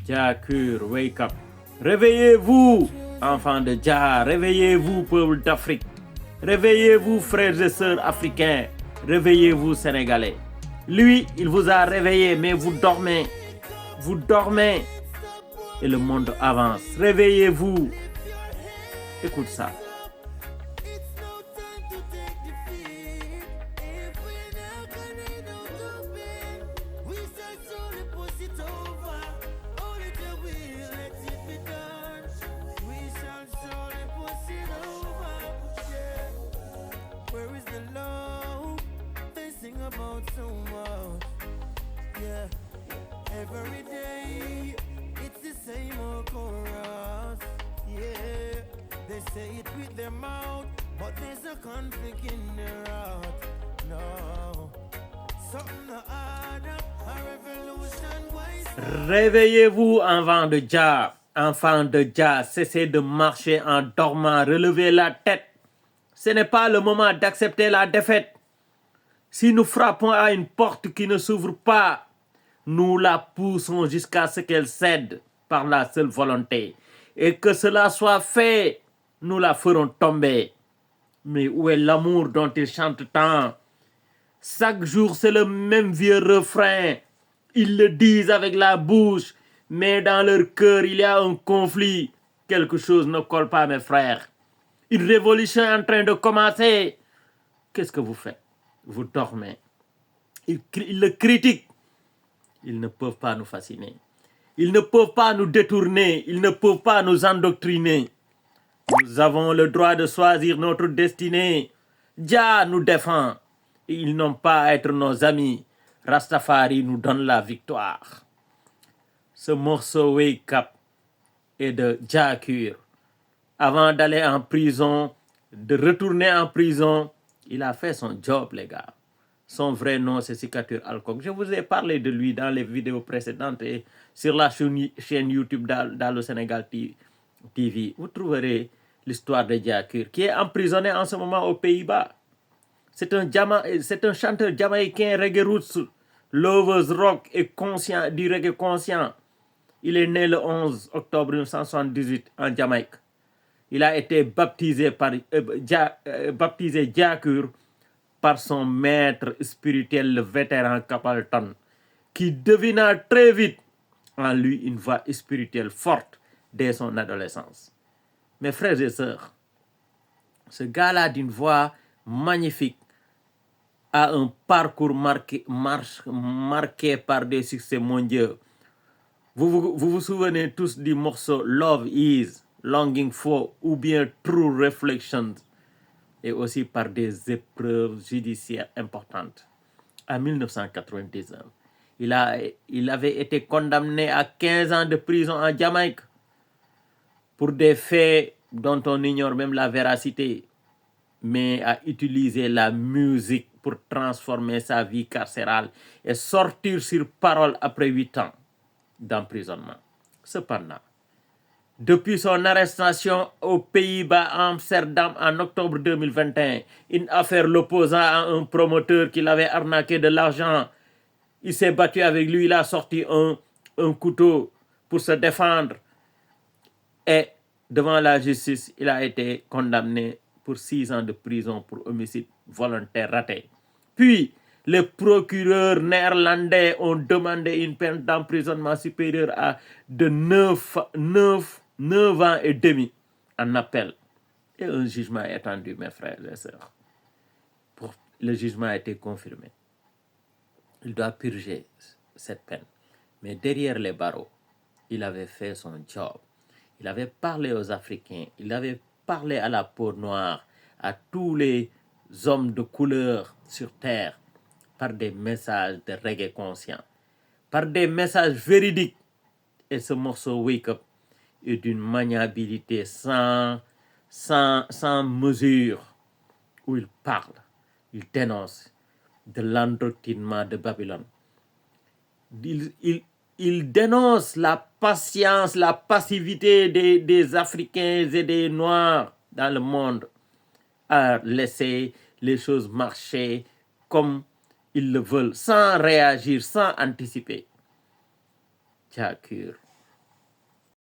Jakur, wake up. Réveillez-vous, enfants de Jah. Réveillez-vous, peuple d'Afrique. Réveillez-vous, frères et sœurs africains. Réveillez-vous, Sénégalais. Lui, il vous a réveillé, mais vous dormez. Vous dormez. Et le monde avance. Réveillez-vous. Écoute ça. Every day, it's the same old chorus. Yeah, they say it with their mouth, but there's a conflict in their heart. No, something to add up, a revolution. Réveillez-vous, enfants de Jah. Enfants de Jah, cessez de marcher en dormant, relevez la tête. Ce n'est pas le moment d'accepter la défaite. Si nous frappons à une porte qui ne s'ouvre pas, nous la poussons jusqu'à ce qu'elle cède par la seule volonté. Et que cela soit fait, nous la ferons tomber. Mais où est l'amour dont ils chantent tant? Chaque jour, c'est le même vieux refrain. Ils le disent avec la bouche, mais dans leur cœur, il y a un conflit. Quelque chose ne colle pas, mes frères. Une révolution est en train de commencer. Qu'est-ce que vous faites? Vous dormez. Ils le critiquent. Ils ne peuvent pas nous fasciner. Ils ne peuvent pas nous détourner. Ils ne peuvent pas nous endoctriner. Nous avons le droit de choisir notre destinée. Jah nous défend. Ils n'ont pas à être nos amis. Rastafari nous donne la victoire. Ce morceau Wake Up est de Jakur. Avant d'aller en prison, de retourner en prison, il a fait son job, les gars. Son vrai nom, c'est Sikatur Alcock. Je vous ai parlé de lui dans les vidéos précédentes et sur la chaîne YouTube dans le Sénégal TV. Vous trouverez l'histoire de Jakur, qui est emprisonné en ce moment aux Pays-Bas. C'est un chanteur jamaïcain reggae roots, lovers rock et conscient, du reggae conscient. Il est né le 11 octobre 1978 en Jamaïque. Il a été baptisé Jakur par son maître spirituel, le vétéran Capleton, qui devina très vite en lui une voix spirituelle forte dès son adolescence. Mes frères et sœurs, ce gars-là d'une voix magnifique a un parcours marqué par des succès mondiaux. Vous vous souvenez tous du morceau Love Is, Longing For ou bien True Reflections, et aussi par des épreuves judiciaires importantes. En 1999, il avait été condamné à 15 ans de prison en Jamaïque pour des faits dont on ignore même la véracité, mais a utilisé la musique pour transformer sa vie carcérale et sortir sur parole après 8 ans d'emprisonnement. Cependant, depuis son arrestation aux Pays-Bas, à Amsterdam, en octobre 2021, une affaire l'opposant à un promoteur qui l'avait arnaqué de l'argent, il s'est battu avec lui, il a sorti un couteau pour se défendre. Et devant la justice, il a été condamné pour 6 ans de prison pour homicide volontaire raté. Puis, les procureurs néerlandais ont demandé une peine d'emprisonnement supérieure à de 9 ans et demi en appel. Et un jugement est attendu, mes frères et sœurs. Le jugement a été confirmé. Il doit purger cette peine. Mais derrière les barreaux, il avait fait son job. Il avait parlé aux Africains, il avait parlé à la peau noire, à tous les hommes de couleur sur terre, par des messages de reggae conscient, par des messages véridiques. Et ce morceau Wake Up est d'une maniabilité sans mesure, où il parle, il dénonce de l'endoctrinement de Babylone. Il dénonce la patience, la passivité des Africains et des Noirs dans le monde à laisser les choses marcher comme ils le veulent, sans réagir, sans anticiper. Jakur.